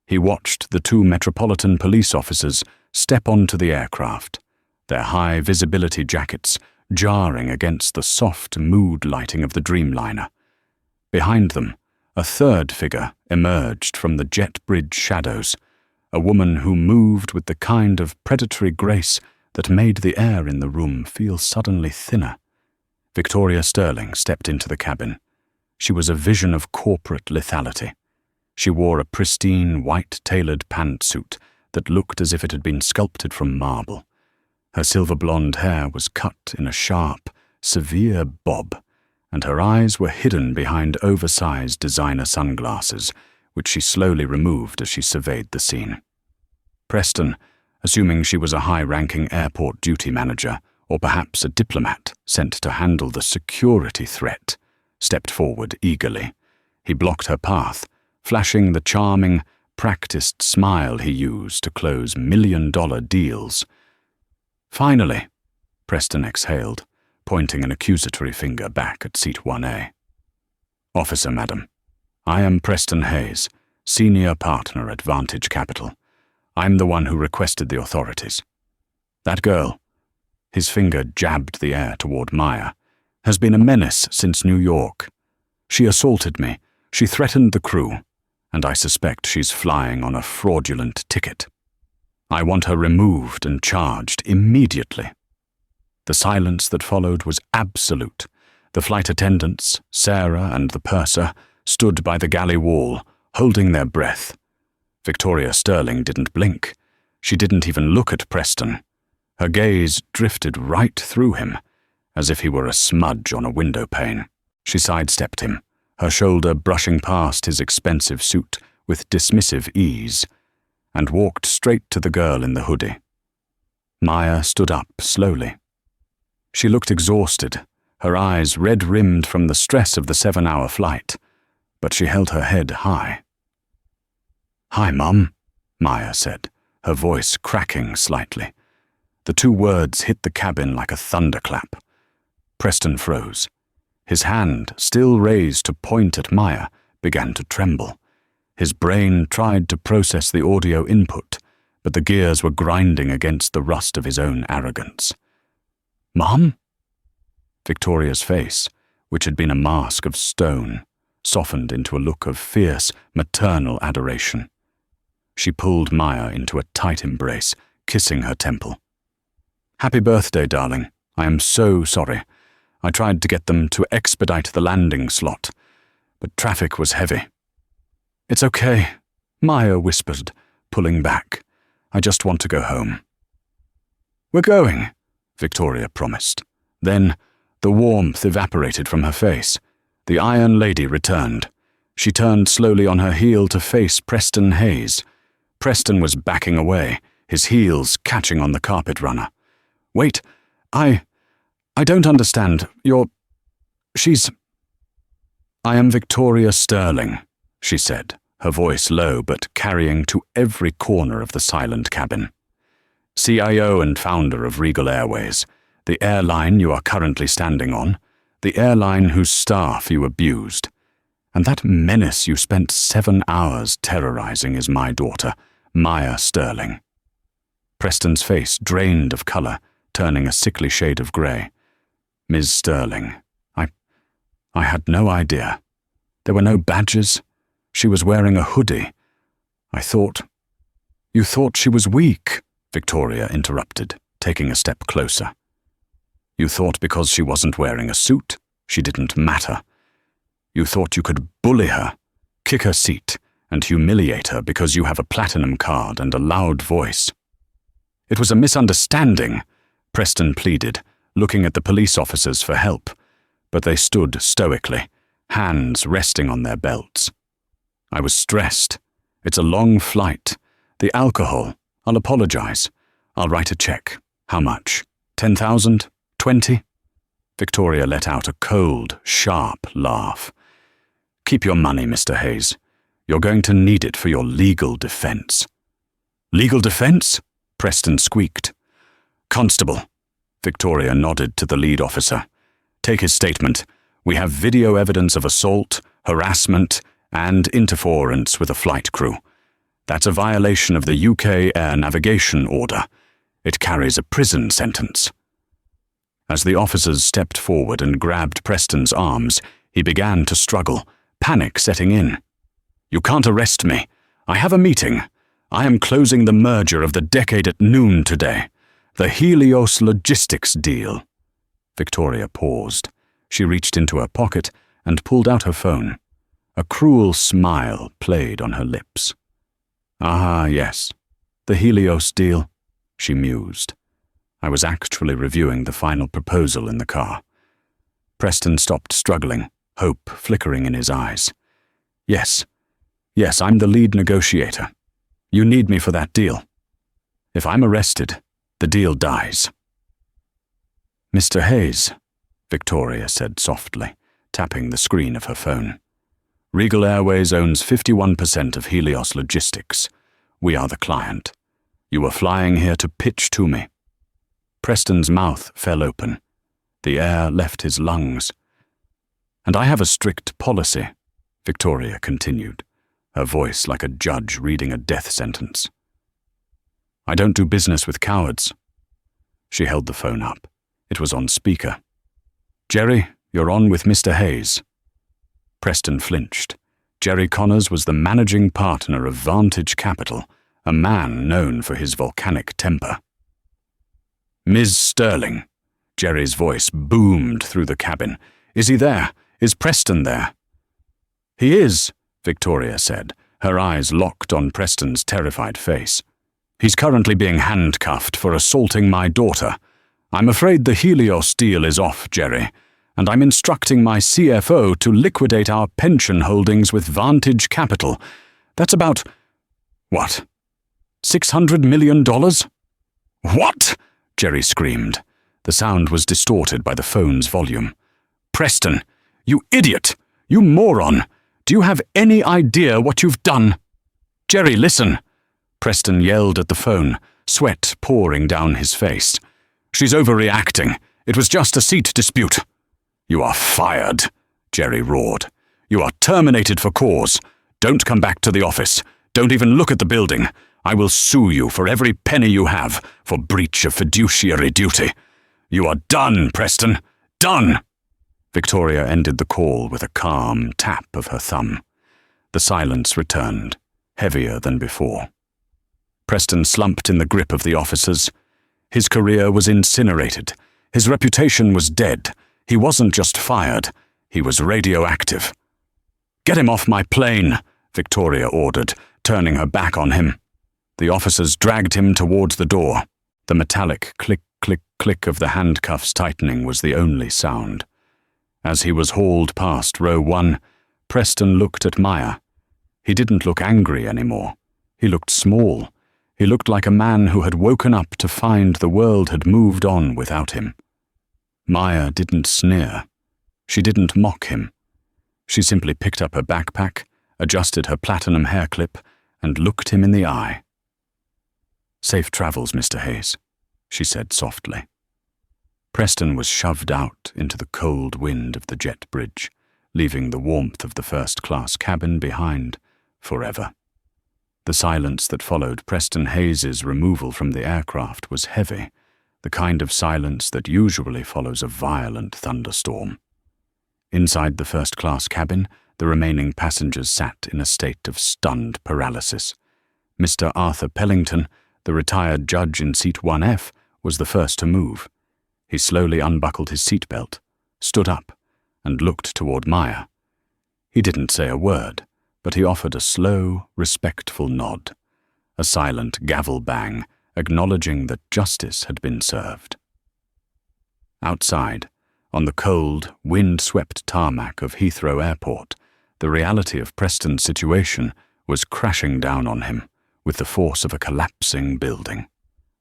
He watched the 2 Metropolitan Police officers step onto the aircraft, their high-visibility jackets jarring against the soft mood lighting of the Dreamliner. Behind them, a third figure emerged from the jet bridge shadows, a woman who moved with the kind of predatory grace that made the air in the room feel suddenly thinner. Victoria Sterling stepped into the cabin. She was a vision of corporate lethality. She wore a pristine, white-tailored pantsuit that looked as if it had been sculpted from marble. Her silver-blonde hair was cut in a sharp, severe bob, and her eyes were hidden behind oversized designer sunglasses, which she slowly removed as she surveyed the scene. Preston, assuming she was a high-ranking airport duty manager, or perhaps a diplomat sent to handle the security threat, stepped forward eagerly. He blocked her path, flashing the charming, practiced smile he used to close million-dollar deals. "Finally," Preston exhaled, pointing an accusatory finger back at seat 1A. "Officer, madam, I am Preston Hayes, senior partner at Vantage Capital. I'm the one who requested the authorities. That girl," his finger jabbed the air toward Maya, "has been a menace since New York. She assaulted me, she threatened the crew, and I suspect she's flying on a fraudulent ticket. I want her removed and charged immediately." The silence that followed was absolute. The flight attendants, Sarah and the purser, stood by the galley wall, holding their breath. Victoria Sterling didn't blink. She didn't even look at Preston. Her gaze drifted right through him, as if he were a smudge on a window pane. She sidestepped him, her shoulder brushing past his expensive suit with dismissive ease, and walked straight to the girl in the hoodie. Maya stood up slowly. She looked exhausted, her eyes red-rimmed from the stress of the 7-hour flight, but she held her head high. "Hi, Mum," Maya said, her voice cracking slightly. The two words hit the cabin like a thunderclap. Preston froze. His hand, still raised to point at Maya, began to tremble. His brain tried to process the audio input, but the gears were grinding against the rust of his own arrogance. "Mom?" Victoria's face, which had been a mask of stone, softened into a look of fierce, maternal adoration. She pulled Maya into a tight embrace, kissing her temple. "Happy birthday, darling. I am so sorry. I tried to get them to expedite the landing slot, but traffic was heavy." "It's okay," Maya whispered, pulling back. "I just want to go home." "We're going," Victoria promised. Then, the warmth evaporated from her face. The Iron Lady returned. She turned slowly on her heel to face Preston Hayes. Preston was backing away, his heels catching on the carpet runner. "Wait, I don't understand. She's..." "I am Victoria Sterling," she said, her voice low but carrying to every corner of the silent cabin. "CIO and founder of Regal Airways, the airline you are currently standing on, the airline whose staff you abused. And that menace you spent 7 hours terrorizing is my daughter, Maya Sterling." Preston's face drained of color, turning a sickly shade of gray. "Ms. Sterling, I had no idea. There were no badges. She was wearing a hoodie. You thought she was weak," Victoria interrupted, taking a step closer. "You thought because she wasn't wearing a suit, she didn't matter. You thought you could bully her, kick her seat, and humiliate her because you have a platinum card and a loud voice." "It was a misunderstanding," Preston pleaded, looking at the police officers for help, but they stood stoically, hands resting on their belts. "I was stressed. It's a long flight. The alcohol. I'll apologize. I'll write a check. How much? 10,000? 20? Victoria let out a cold, sharp laugh. "Keep your money, Mr. Hayes. You're going to need it for your legal defense." "Legal defense?" Preston squeaked. "Constable," Victoria nodded to the lead officer. "Take his statement. We have video evidence of assault, harassment, and interference with a flight crew. That's a violation of the UK Air Navigation Order. It carries a prison sentence." As the officers stepped forward and grabbed Preston's arms, he began to struggle, panic setting in. "You can't arrest me. I have a meeting. I am closing the merger of the decade at noon today. The Helios Logistics deal." Victoria paused. She reached into her pocket and pulled out her phone. A cruel smile played on her lips. "Ah, yes. The Helios deal," she mused. "I was actually reviewing the final proposal in the car." Preston stopped struggling, hope flickering in his eyes. Yes, I'm the lead negotiator. You need me for that deal. If I'm arrested, the deal dies. Mr. Hayes, Victoria said softly, tapping the screen of her phone. Regal Airways owns 51% of Helios Logistics. We are the client. You were flying here to pitch to me. Preston's mouth fell open. The air left his lungs. And I have a strict policy, Victoria continued, her voice like a judge reading a death sentence. I don't do business with cowards. She held the phone up. It was on speaker. Jerry, you're on with Mr. Hayes. Preston flinched. Jerry Connors was the managing partner of Vantage Capital, a man known for his volcanic temper. Ms. Sterling, Jerry's voice boomed through the cabin. Is he there? Is Preston there? He is, Victoria said, her eyes locked on Preston's terrified face. He's currently being handcuffed for assaulting my daughter. I'm afraid the Helios deal is off, Jerry, and I'm instructing my CFO to liquidate our pension holdings with Vantage Capital. That's about, what, $600 million? What? Jerry screamed. The sound was distorted by the phone's volume. Preston, you idiot! You moron! Do you have any idea what you've done? Jerry, listen! Preston yelled at the phone, sweat pouring down his face. She's overreacting. It was just a seat dispute. You are fired, Jerry roared. You are terminated for cause. Don't come back to the office. Don't even look at the building. I will sue you for every penny you have for breach of fiduciary duty. You are done, Preston. Done! Victoria ended the call with a calm tap of her thumb. The silence returned, heavier than before. Preston slumped in the grip of the officers. His career was incinerated. His reputation was dead. He wasn't just fired. He was radioactive. Get him off my plane, Victoria ordered, turning her back on him. The officers dragged him towards the door. The metallic click, click, click of the handcuffs tightening was the only sound. As he was hauled past row 1, Preston looked at Maya. He didn't look angry anymore. He looked small. He looked like a man who had woken up to find the world had moved on without him. Maya didn't sneer. She didn't mock him. She simply picked up her backpack, adjusted her platinum hair clip, and looked him in the eye. Safe travels, Mr. Hayes, she said softly. Preston was shoved out into the cold wind of the jet bridge, leaving the warmth of the first-class cabin behind forever. The silence that followed Preston Hayes's removal from the aircraft was heavy, the kind of silence that usually follows a violent thunderstorm. Inside the first-class cabin, the remaining passengers sat in a state of stunned paralysis. Mr. Arthur Pellington, the retired judge in seat 1F, was the first to move. He slowly unbuckled his seatbelt, stood up, and looked toward Maya. He didn't say a word, but he offered a slow, respectful nod, a silent gavel bang, acknowledging that justice had been served. Outside, on the cold, wind-swept tarmac of Heathrow Airport, the reality of Preston's situation was crashing down on him with the force of a collapsing building.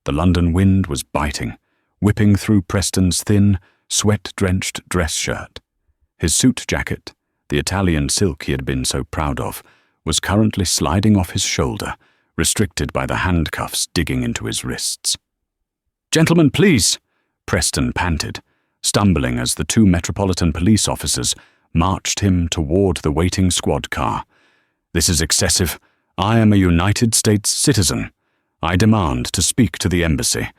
The London wind was biting, whipping through Preston's thin, sweat-drenched dress shirt. His suit jacket, the Italian silk he had been so proud of, was currently sliding off his shoulder, restricted by the handcuffs digging into his wrists. "Gentlemen, please," Preston panted, stumbling as the 2 Metropolitan Police officers marched him toward the waiting squad car. "This is excessive. I am a United States citizen. I demand to speak to the embassy.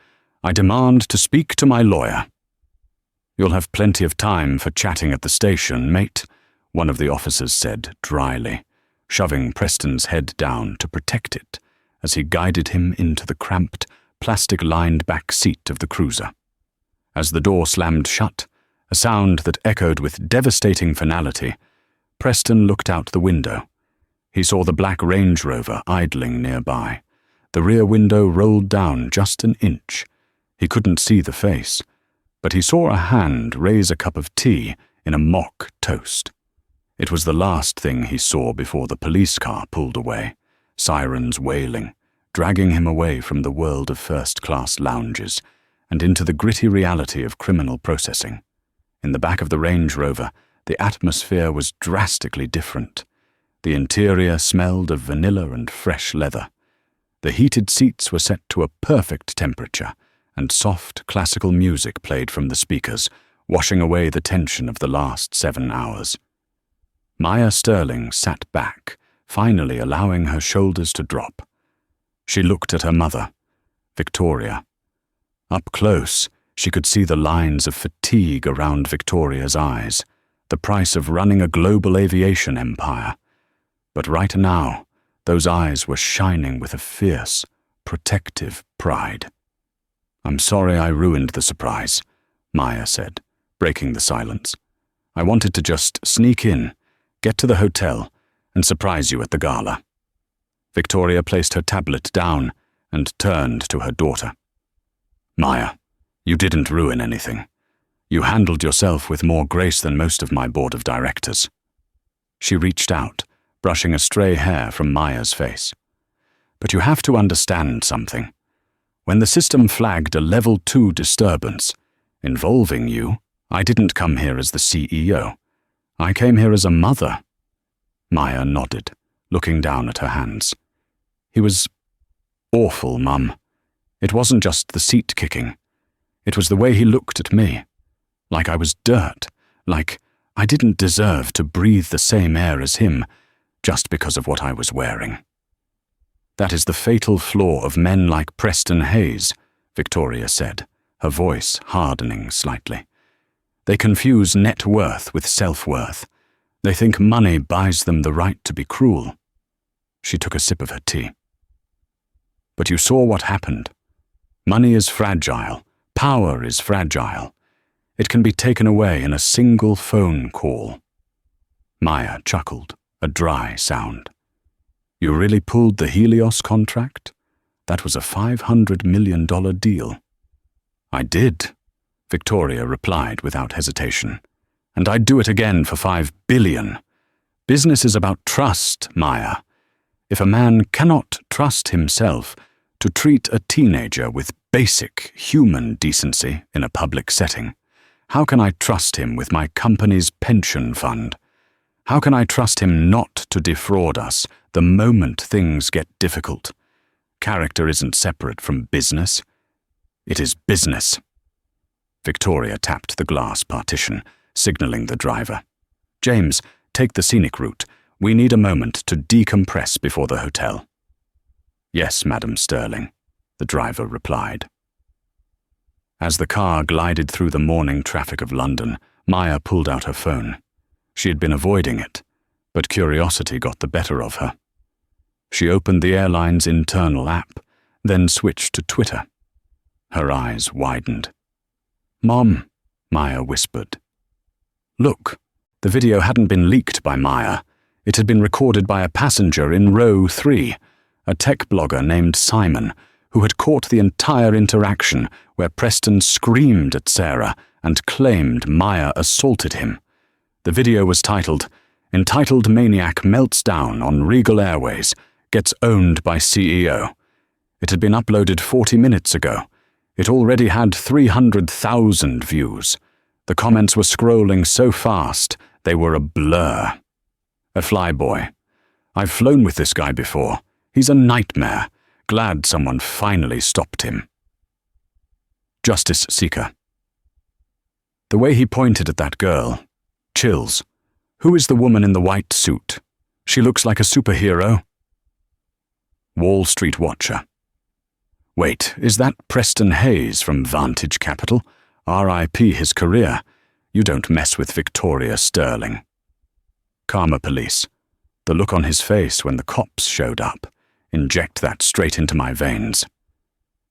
I demand to speak to my lawyer." "You'll have plenty of time for chatting at the station, mate," one of the officers said dryly, shoving Preston's head down to protect it as he guided him into the cramped, plastic-lined back seat of the cruiser. As the door slammed shut, a sound that echoed with devastating finality, Preston looked out the window. He saw the black Range Rover idling nearby. The rear window rolled down just an inch. He couldn't see the face, but he saw a hand raise a cup of tea in a mock toast. It was the last thing he saw before the police car pulled away, sirens wailing, dragging him away from the world of first-class lounges and into the gritty reality of criminal processing. In the back of the Range Rover, the atmosphere was drastically different. The interior smelled of vanilla and fresh leather. The heated seats were set to a perfect temperature, and soft classical music played from the speakers, washing away the tension of the last 7 hours. Maya Sterling sat back, finally allowing her shoulders to drop. She looked at her mother, Victoria. Up close, she could see the lines of fatigue around Victoria's eyes, the price of running a global aviation empire. But right now, those eyes were shining with a fierce, protective pride. "I'm sorry I ruined the surprise," Maya said, breaking the silence. "I wanted to just sneak in, get to the hotel, and surprise you at the gala." Victoria placed her tablet down and turned to her daughter. "Maya, you didn't ruin anything. You handled yourself with more grace than most of my board of directors." She reached out, brushing a stray hair from Maya's face. "But you have to understand something. When the system flagged a level 2 disturbance involving you, I didn't come here as the CEO. I came here as a mother." Maya nodded, looking down at her hands. "He was awful, Mum. It wasn't just the seat kicking. It was the way he looked at me. Like I was dirt, like I didn't deserve to breathe the same air as him just because of what I was wearing. That is the fatal flaw of men like Preston Hayes," Victoria said, her voice hardening slightly. "They confuse net worth with self-worth. They think money buys them the right to be cruel." She took a sip of her tea. "But you saw what happened. Money is fragile. Power is fragile. It can be taken away in a single phone call." Maya chuckled, a dry sound. "You really pulled the Helios contract? That was a $500 million deal." "I did," Victoria replied without hesitation. "And I'd do it again for $5 billion. Business is about trust, Maya. If a man cannot trust himself to treat a teenager with basic human decency in a public setting, how can I trust him with my company's pension fund? How can I trust him not to defraud us the moment things get difficult? Character isn't separate from business. It is business." Victoria tapped the glass partition, signaling the driver. "James, take the scenic route. We need a moment to decompress before the hotel." "Yes, Madam Sterling," the driver replied. As the car glided through the morning traffic of London, Maya pulled out her phone. She had been avoiding it, but curiosity got the better of her. She opened the airline's internal app, then switched to Twitter. Her eyes widened. "Mom," Maya whispered. Look, the video hadn't been leaked by Maya. It had been recorded by a passenger in row 3, a tech blogger named Simon, who had caught the entire interaction where Preston screamed at Sarah and claimed Maya assaulted him. The video was titled, "Entitled Maniac Melts Down on Regal Airways, Gets Owned by CEO." It had been uploaded 40 minutes ago. It already had 300,000 views. The comments were scrolling so fast, they were a blur. "A flyboy. I've flown with this guy before. He's a nightmare. Glad someone finally stopped him." Justice Seeker. The way he pointed at that girl. Chills. Who is the woman in the white suit? She looks like a superhero. Wall Street Watcher. Wait, is that Preston Hayes from Vantage Capital? R.I.P. his career. You don't mess with Victoria Sterling. Karma Police. The look on his face when the cops showed up. Inject that straight into my veins.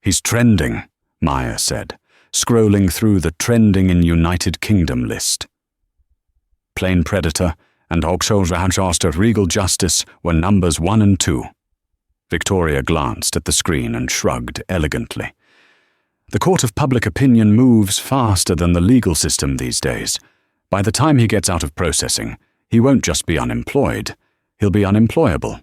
He's trending, Maya said, scrolling through the trending in United Kingdom list. Plain Predator and Oxford Regal Justice were numbers 1 and 2. Victoria glanced at the screen and shrugged elegantly. The court of public opinion moves faster than the legal system these days. By the time he gets out of processing, he won't just be unemployed, he'll be unemployable.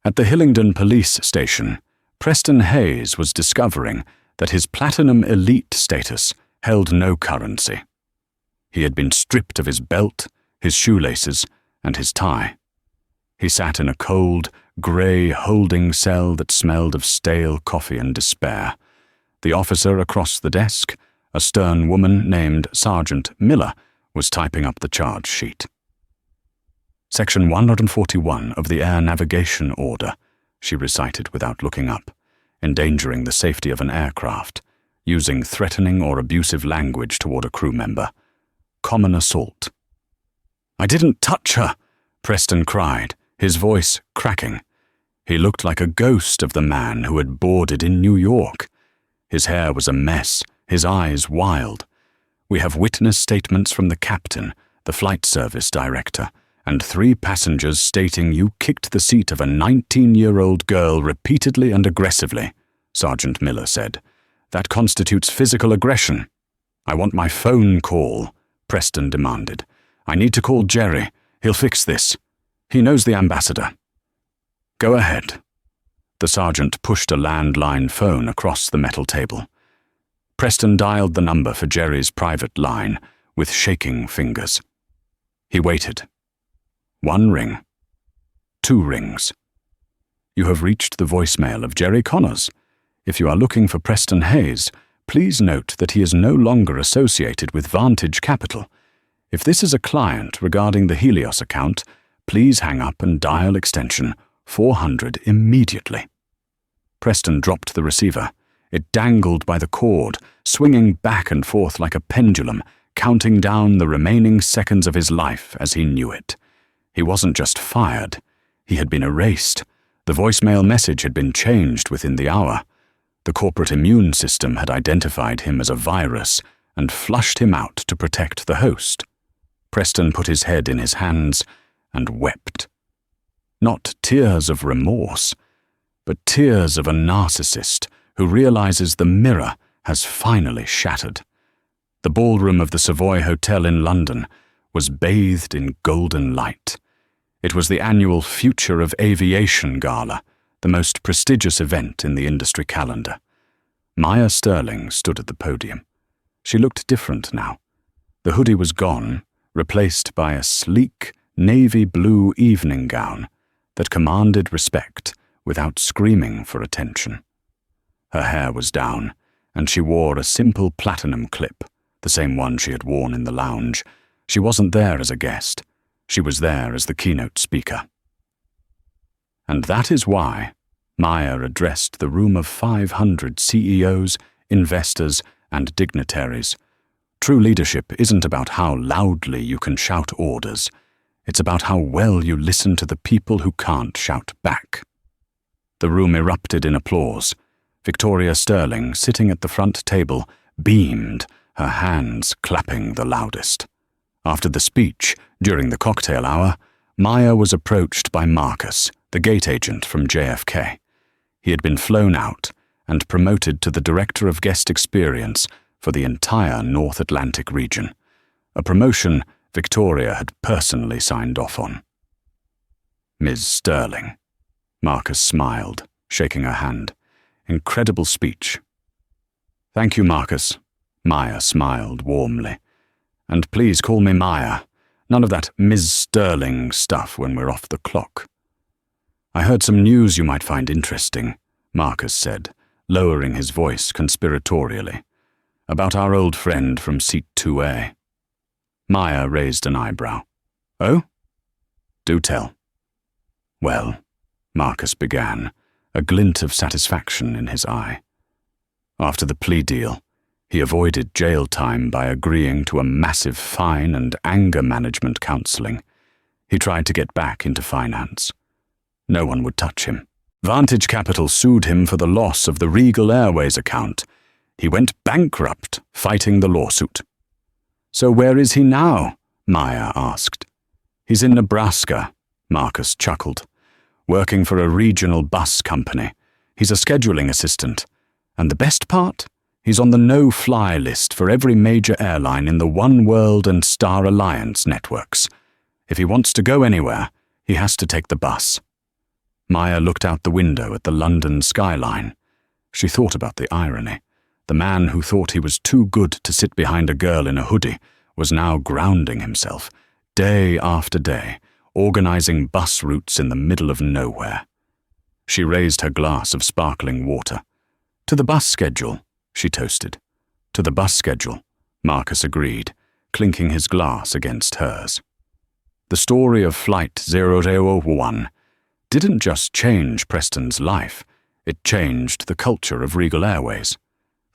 At the Hillingdon police station, Preston Hayes was discovering that his platinum elite status held no currency. He had been stripped of his belt, his shoelaces, and his tie. He sat in a cold, grey holding cell that smelled of stale coffee and despair. The officer across the desk, a stern woman named Sergeant Miller, was typing up the charge sheet. Section 141 of the Air Navigation Order, she recited without looking up, endangering the safety of an aircraft, using threatening or abusive language toward a crew member. Common assault. "I didn't touch her," Preston cried, his voice cracking. He looked like a ghost of the man who had boarded in New York. His hair was a mess, his eyes wild. "We have witness statements from the captain, the flight service director, and 3 passengers stating you kicked the seat of a 19-year-old girl repeatedly and aggressively," Sergeant Miller said. "That constitutes physical aggression." "I want my phone call," Preston demanded. "I need to call Jerry. He'll fix this. He knows the ambassador." "Go ahead." The sergeant pushed a landline phone across the metal table. Preston dialed the number for Jerry's private line with shaking fingers. He waited. 1 ring. 2 rings. "You have reached the voicemail of Jerry Connors. If you are looking for Preston Hayes, please note that he is no longer associated with Vantage Capital. If this is a client regarding the Helios account, please hang up and dial extension 400 immediately." Preston dropped the receiver. It dangled by the cord, swinging back and forth like a pendulum, counting down the remaining seconds of his life as he knew it. He wasn't just fired. He had been erased. The voicemail message had been changed within the hour. The corporate immune system had identified him as a virus and flushed him out to protect the host. Preston put his head in his hands and wept. Not tears of remorse, but tears of a narcissist who realizes the mirror has finally shattered. The ballroom of the Savoy Hotel in London was bathed in golden light. It was the annual Future of Aviation Gala, the most prestigious event in the industry calendar. Maya Sterling stood at the podium. She looked different now. The hoodie was gone, replaced by a sleek, navy blue evening gown that commanded respect without screaming for attention. Her hair was down, and she wore a simple platinum clip, the same one she had worn in the lounge. She wasn't there as a guest. She was there as the keynote speaker. And that is why Maya addressed the room of 500 CEOs, investors, and dignitaries. True leadership isn't about how loudly you can shout orders. It's about how well you listen to the people who can't shout back. The room erupted in applause. Victoria Sterling, sitting at the front table, beamed, her hands clapping the loudest. After the speech, during the cocktail hour, Maya was approached by Marcus, the gate agent from JFK. He had been flown out and promoted to the Director of Guest Experience for the entire North Atlantic region, a promotion Victoria had personally signed off on. "Ms. Sterling," Marcus smiled, shaking her hand. "Incredible speech." "Thank you, Marcus," Maya smiled warmly. "And please call me Maya. None of that Ms. Sterling stuff when we're off the clock." "I heard some news you might find interesting," Marcus said, lowering his voice conspiratorially. "About our old friend from seat 2A. Maya raised an eyebrow. "Oh? Do tell." "Well," Marcus began, a glint of satisfaction in his eye. After the plea deal, he avoided jail time by agreeing to a massive fine and anger management counseling. He tried to get back into finance. No one would touch him. Vantage Capital sued him for the loss of the Regal Airways account. He went bankrupt fighting the lawsuit. "So where is he now?" Maya asked. "He's in Nebraska," Marcus chuckled, "working for a regional bus company. He's a scheduling assistant. And the best part? He's on the no-fly list for every major airline in the One World and Star Alliance networks. If he wants to go anywhere, he has to take the bus. Maya looked out the window at the London Skyline. She thought about the irony. The man who thought he was too good to sit behind a girl in a hoodie was now grounding himself, day after day, organizing bus routes in the middle of nowhere. She raised her glass of sparkling water. "To the bus schedule," she toasted. "To the bus schedule," Marcus agreed, clinking his glass against hers. The story of Flight 001 didn't just change Preston's life, it changed the culture of Regal Airways.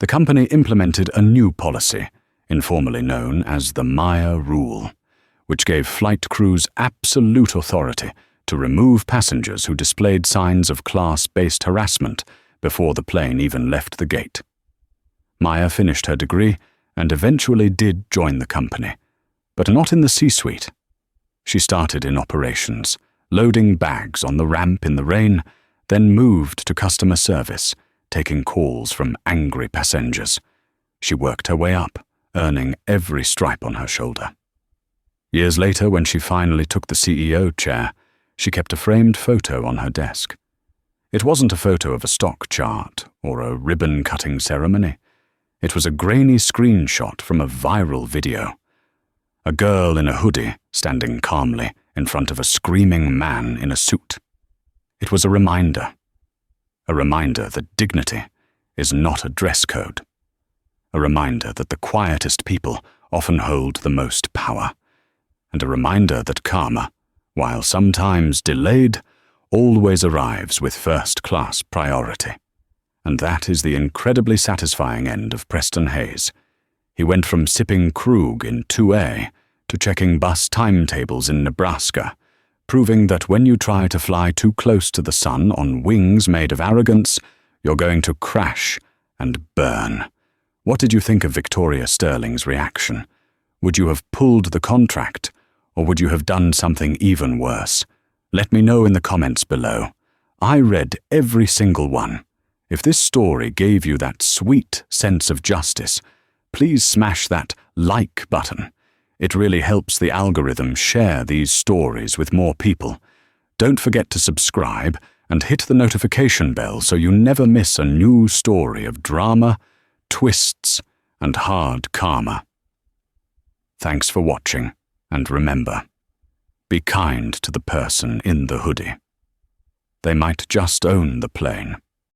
The company implemented a new policy, informally known as the Maya Rule, which gave flight crews absolute authority to remove passengers who displayed signs of class-based harassment before the plane even left the gate. Maya finished her degree and eventually did join the company, but not in the C-suite. She started in operations, loading bags on the ramp in the rain, then moved to customer service, taking calls from angry passengers. She worked her way up, earning every stripe on her shoulder. Years later, when she finally took the CEO chair, she kept a framed photo on her desk. It wasn't a photo of a stock chart or a ribbon-cutting ceremony. It was a grainy screenshot from a viral video. A girl in a hoodie standing calmly in front of a screaming man in a suit. It was a reminder that dignity is not a dress code. A reminder that the quietest people often hold the most power. And a reminder that karma, while sometimes delayed, always arrives with first-class priority. And that is the incredibly satisfying end of Preston Hayes. He went from sipping Krug in 2A to checking bus timetables in Nebraska, proving that when you try to fly too close to the sun on wings made of arrogance, you're going to crash and burn. What did you think of Victoria Sterling's reaction? Would you have pulled the contract, or would you have done something even worse? Let me know in the comments below. I read every single one. If this story gave you that sweet sense of justice, please smash that like button. It really helps the algorithm share these stories with more people. Don't forget to subscribe and hit the notification bell so you never miss a new story of drama, twists, and hard karma. Thanks for watching, and remember, be kind to the person in the hoodie. They might just own the plane.